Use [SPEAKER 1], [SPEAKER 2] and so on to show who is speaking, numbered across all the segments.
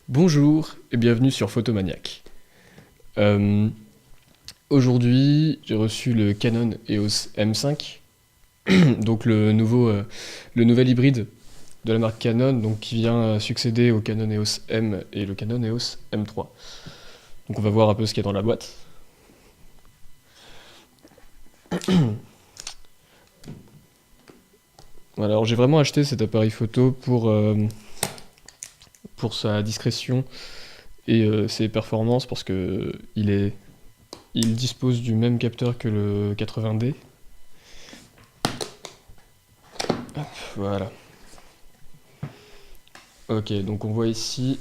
[SPEAKER 1] Bonjour et bienvenue sur Photomaniac. Euh, Aujourd'hui, j'ai reçu le Canon EOS M5, donc le nouvel hybride de la marque Canon, donc qui vient succéder au Canon EOS M et le Canon EOS M3. Donc on va voir un peu ce qu'il y a dans la boîte. Voilà, alors j'ai vraiment acheté cet appareil photo pour sa discrétion et ses performances parce que il dispose du même capteur que le 80D. Hop, voilà. Ok, donc on voit ici,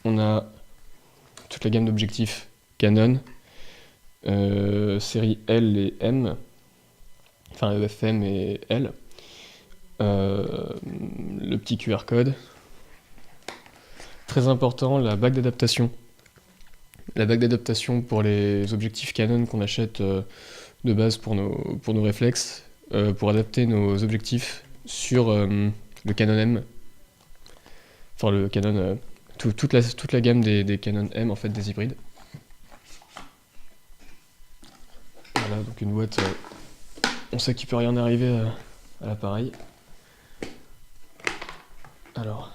[SPEAKER 1] on a toute la gamme d'objectifs Canon, série L et M, enfin EFM et L, le petit QR code. Très important, la bague d'adaptation. La bague d'adaptation pour les objectifs Canon qu'on achète de base pour nos réflexes, pour adapter nos objectifs sur le Canon M. Enfin le Canon, toute la gamme des Canon M, en fait, des hybrides. Voilà, donc une boîte, on sait qu'il peut rien arriver à l'appareil. Alors,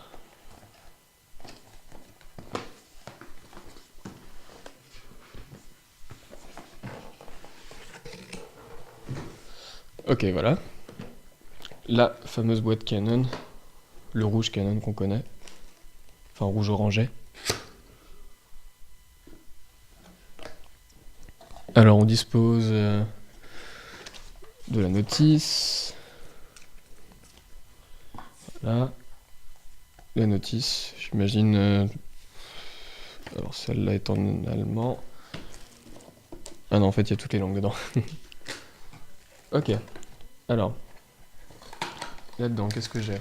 [SPEAKER 1] ok, voilà. La fameuse boîte Canon, le rouge Canon qu'on connaît, enfin rouge orangé. Alors on dispose de la notice, voilà, la notice, j'imagine, alors celle-là est en allemand. Ah non, en fait il y a toutes les langues dedans. Ok, alors, là-dedans, qu'est-ce que j'ai?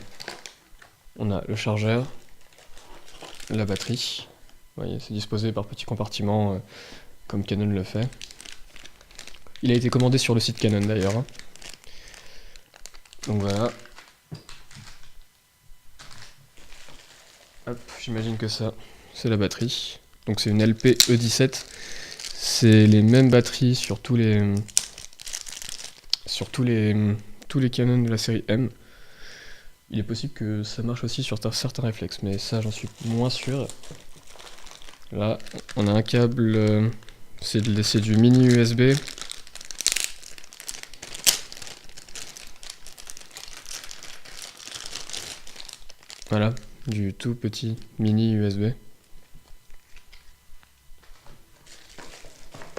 [SPEAKER 1] On a le chargeur, la batterie, vous voyez, c'est disposé par petits compartiments, comme Canon le fait. Il a été commandé sur le site Canon d'ailleurs, hein. Donc voilà. Hop, j'imagine que ça, c'est la batterie. Donc c'est une LP E17. C'est les mêmes batteries sur tous les Canon de la série M. Il est possible que ça marche aussi sur certains réflexes, mais ça j'en suis moins sûr. Là, on a un câble, c'est du mini USB. Voilà, du tout petit mini USB.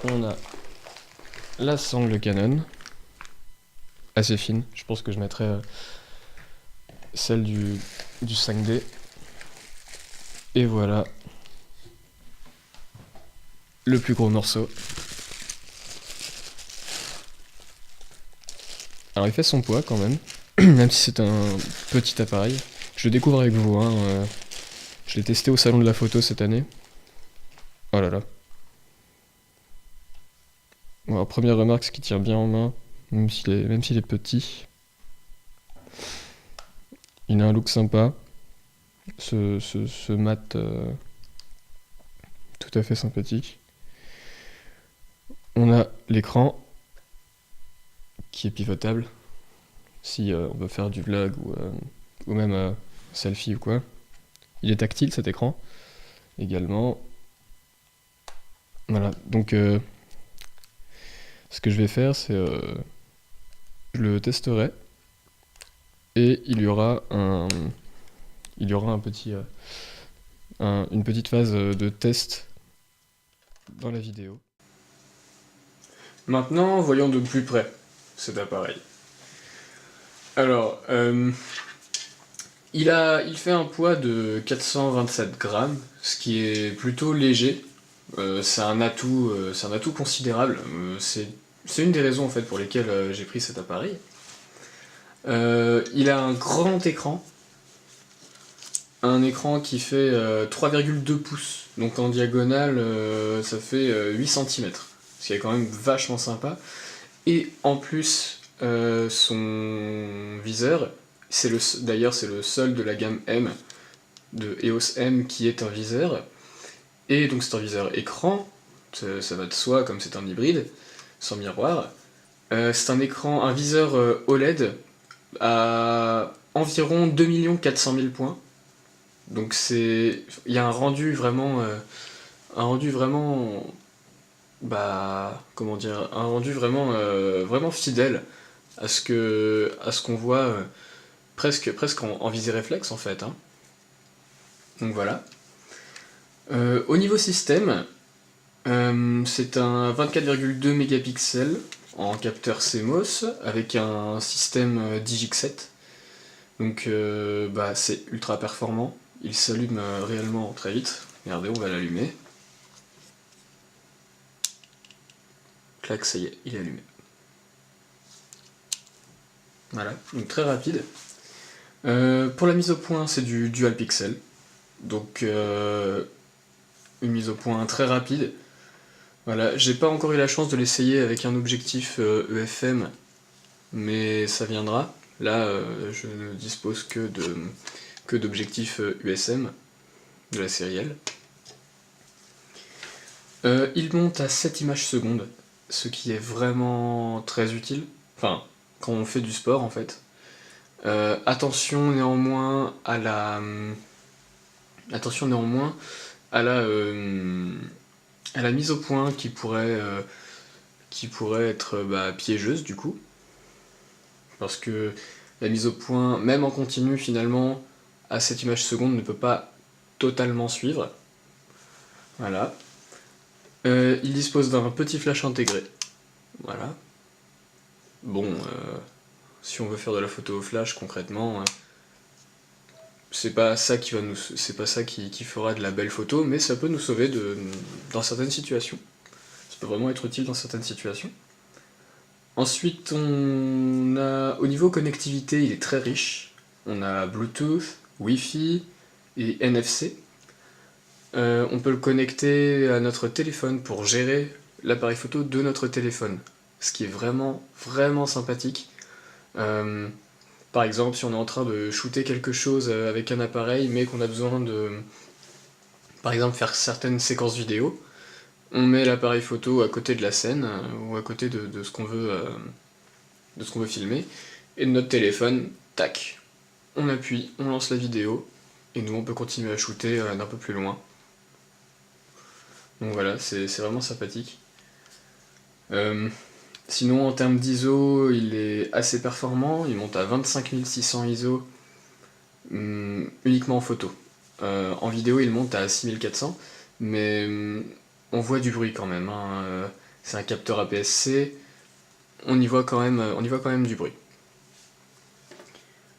[SPEAKER 1] On a la sangle Canon, assez fine. Je pense que je mettrai celle du 5D. Et voilà le plus gros morceau. Alors il fait son poids quand même, même si c'est un petit appareil. Je le découvre avec vous, hein. Je l'ai testé au salon de la photo cette année. Oh là là. Bon, alors, première remarque, ce qui tient bien en main, même s'il est petit. Il a un look sympa. Ce mat tout à fait sympathique. On a l'écran qui est pivotable si on veut faire du vlog ou même selfie ou quoi. Il est tactile cet écran également. Voilà, donc ce que je vais faire, c'est je le testerai et il y aura un petit une petite phase de test dans la vidéo. Maintenant, voyons de plus près cet appareil. Alors, il fait un poids de 427 grammes, ce qui est plutôt léger. C'est un atout considérable. C'est une des raisons en fait pour lesquelles j'ai pris cet appareil. Il a un grand écran, un écran qui fait 3,2 pouces, donc en diagonale ça fait 8 cm, ce qui est quand même vachement sympa. Et en plus, son viseur, d'ailleurs c'est le seul de la gamme M de EOS M qui est un viseur, et donc c'est un viseur écran, ça va de soi comme c'est un hybride, sans miroir. C'est un écran, un viseur OLED à environ 2 400 000 points, donc il y a un rendu vraiment, comment dire, un rendu vraiment, vraiment fidèle à ce qu'on voit presque en visée réflexe en fait, hein. Donc voilà. Au niveau système, c'est un 24,2 mégapixels en capteur CMOS avec un système Digic7. Donc c'est ultra performant. Il s'allume réellement très vite. Regardez, on va l'allumer. Clac, ça y est, il est allumé. Voilà, donc très rapide. Pour la mise au point, c'est du dual pixel. Donc une mise au point très rapide. Voilà, j'ai pas encore eu la chance de l'essayer avec un objectif EFM, mais ça viendra. Là, je ne dispose que d'objectifs USM de la série L. Il monte à 7 images secondes, ce qui est vraiment très utile. Enfin, quand on fait du sport en fait. Attention néanmoins à la mise au point qui pourrait être piégeuse du coup, parce que la mise au point, même en continu finalement, à 7 images secondes ne peut pas totalement suivre. Voilà. Il dispose d'un petit flash intégré. Voilà. Bon, si on veut faire de la photo au flash concrètement, c'est pas ça qui fera de la belle photo, mais ça peut nous sauver dans certaines situations. Ça peut vraiment être utile dans certaines situations. Ensuite, au niveau connectivité, il est très riche. On a Bluetooth, Wi-Fi et NFC. On peut le connecter à notre téléphone pour gérer l'appareil photo de notre téléphone, ce qui est vraiment, vraiment sympathique. Par exemple, si on est en train de shooter quelque chose avec un appareil, mais qu'on a besoin de, par exemple, faire certaines séquences vidéo, on met l'appareil photo à côté de la scène, ou à côté de ce qu'on veut filmer, et de notre téléphone, tac, on appuie, on lance la vidéo, et nous on peut continuer à shooter d'un peu plus loin. Donc voilà, c'est vraiment sympathique. Sinon en termes d'ISO, il est assez performant, il monte à 25 600 ISO uniquement en photo. En vidéo il monte à 6400, mais on voit du bruit quand même, hein. C'est un capteur APS-C, on y voit quand même du bruit.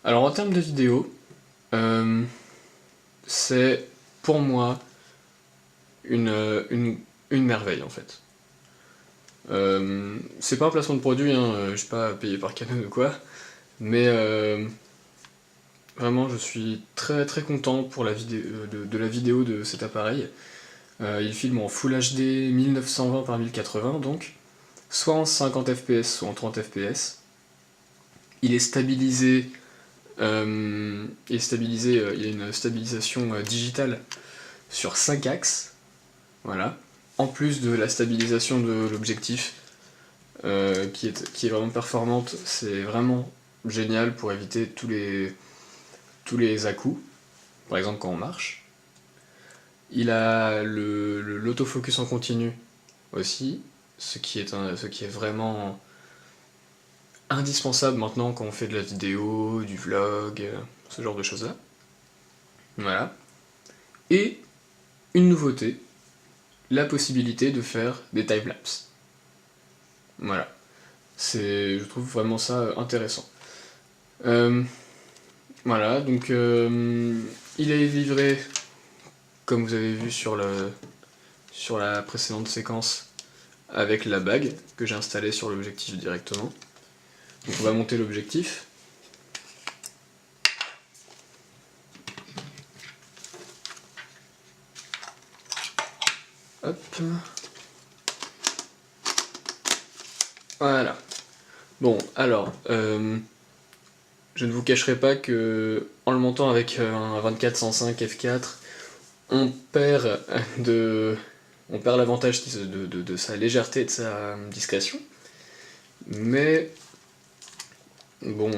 [SPEAKER 1] Alors en termes de vidéo, c'est pour moi une merveille en fait. C'est pas un placement de produit, hein, je suis pas payé par Canon ou quoi, mais vraiment je suis très très content pour la vidéo, de la vidéo de cet appareil. Il filme en Full HD 1920 par 1080 donc, soit en 50 fps soit en 30 fps. Il est stabilisé, il a une stabilisation digitale sur 5 axes, voilà. En plus de la stabilisation de l'objectif, qui est vraiment performante, c'est vraiment génial pour éviter tous les à-coups, par exemple quand on marche. Il a l'autofocus en continu aussi, ce qui est vraiment indispensable maintenant quand on fait de la vidéo, du vlog, ce genre de choses-là. Voilà. Et une nouveauté, la possibilité de faire des timelapses. Voilà. Je trouve vraiment ça intéressant. Voilà, donc il est livré, comme vous avez vu sur la précédente séquence, avec la bague que j'ai installée sur l'objectif directement. Donc on va monter l'objectif. Hop. Voilà. Bon, alors, je ne vous cacherai pas que en le montant avec un 24-105 f4, on perd l'avantage de sa légèreté et de sa discrétion. Mais bon,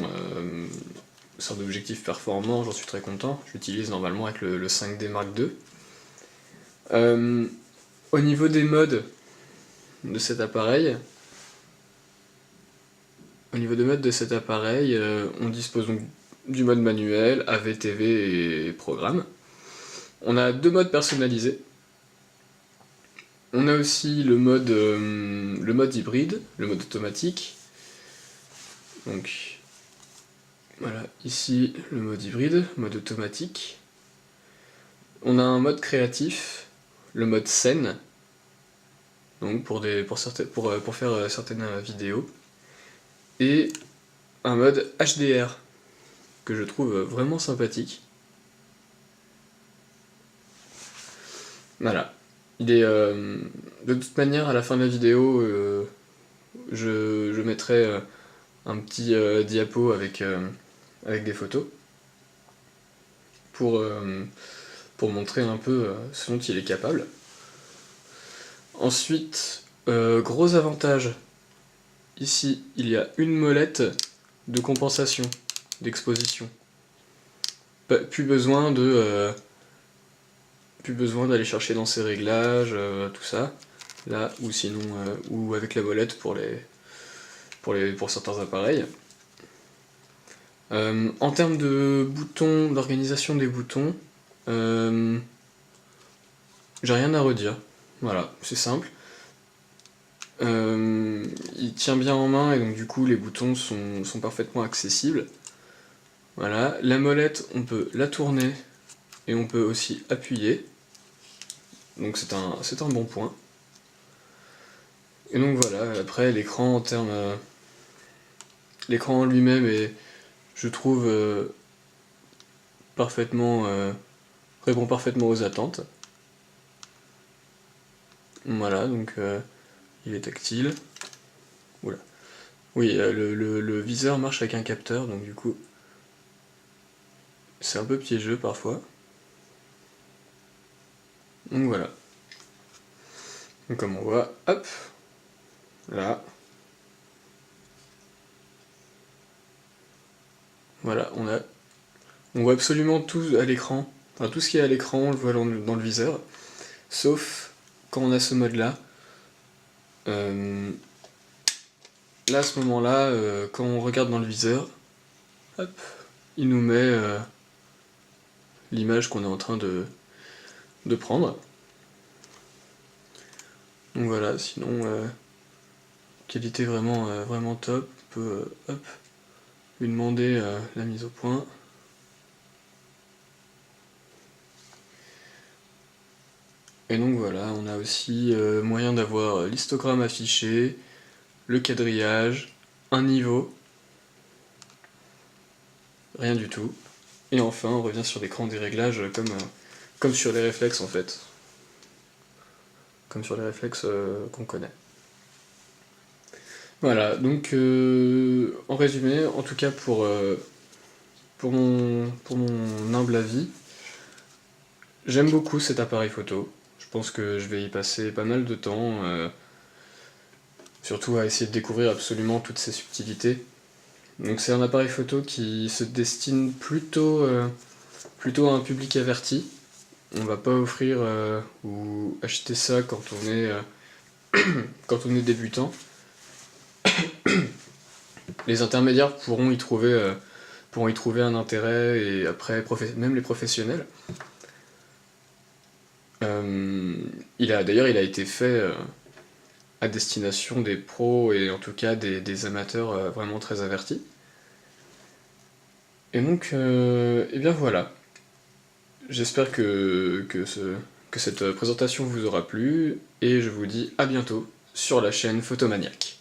[SPEAKER 1] sur d'objectifs performants, j'en suis très content. J'utilise normalement avec le 5D Mark II. Au niveau des modes de cet appareil, on dispose donc du mode manuel, AV-TV et programme. On a 2 modes personnalisés. On a aussi le mode hybride, le mode automatique. Donc voilà, ici le mode hybride, mode automatique. On a un mode créatif, le mode scène, donc pour faire certaines vidéos. Et un mode HDR, que je trouve vraiment sympathique. Voilà. Il est, de toute manière, à la fin de la vidéo, je mettrai un petit diapo avec des photos pour montrer un peu ce dont il est capable. Ensuite, gros avantage, ici il y a une molette de compensation, d'exposition. Plus besoin d'aller chercher dans ses réglages, tout ça, là, ou sinon, ou avec la molette pour certains appareils. En termes de boutons, d'organisation des boutons, j'ai rien à redire. Voilà, c'est simple. Il tient bien en main et donc du coup les boutons sont parfaitement accessibles. Voilà, la molette, on peut la tourner et on peut aussi appuyer. Donc c'est un bon point. Et donc voilà, après l'écran l'écran en lui-même est, je trouve, répond parfaitement aux attentes. Voilà, donc il est tactile. Oula. Oui, le viseur marche avec un capteur, donc du coup, c'est un peu piégeux parfois. Donc voilà. Donc comme on voit, hop, là. Voilà, on voit absolument tout à l'écran. Enfin, tout ce qui est à l'écran, on le voit dans le viseur. Sauf quand on a ce mode-là. Là, à ce moment-là, quand on regarde dans le viseur, hop, il nous met l'image qu'on est en train de prendre. Donc voilà, sinon, qualité vraiment top. On peut hop, lui demander la mise au point. Et donc voilà, on a aussi moyen d'avoir l'histogramme affiché, le quadrillage, un niveau, rien du tout. Et enfin, on revient sur l'écran des réglages comme sur les réflexes en fait. Comme sur les réflexes qu'on connaît. Voilà, donc en résumé, en tout cas pour mon humble avis, j'aime beaucoup cet appareil photo. Je pense que je vais y passer pas mal de temps, surtout à essayer de découvrir absolument toutes ces subtilités. Donc c'est un appareil photo qui se destine plutôt à un public averti. On va pas offrir ou acheter ça quand on est débutant. Les intermédiaires pourront y trouver un intérêt, et après même les professionnels. D'ailleurs il a été fait à destination des pros et en tout cas des amateurs vraiment très avertis. Et donc, et bien voilà. J'espère que cette présentation vous aura plu, et je vous dis à bientôt sur la chaîne Photomaniac.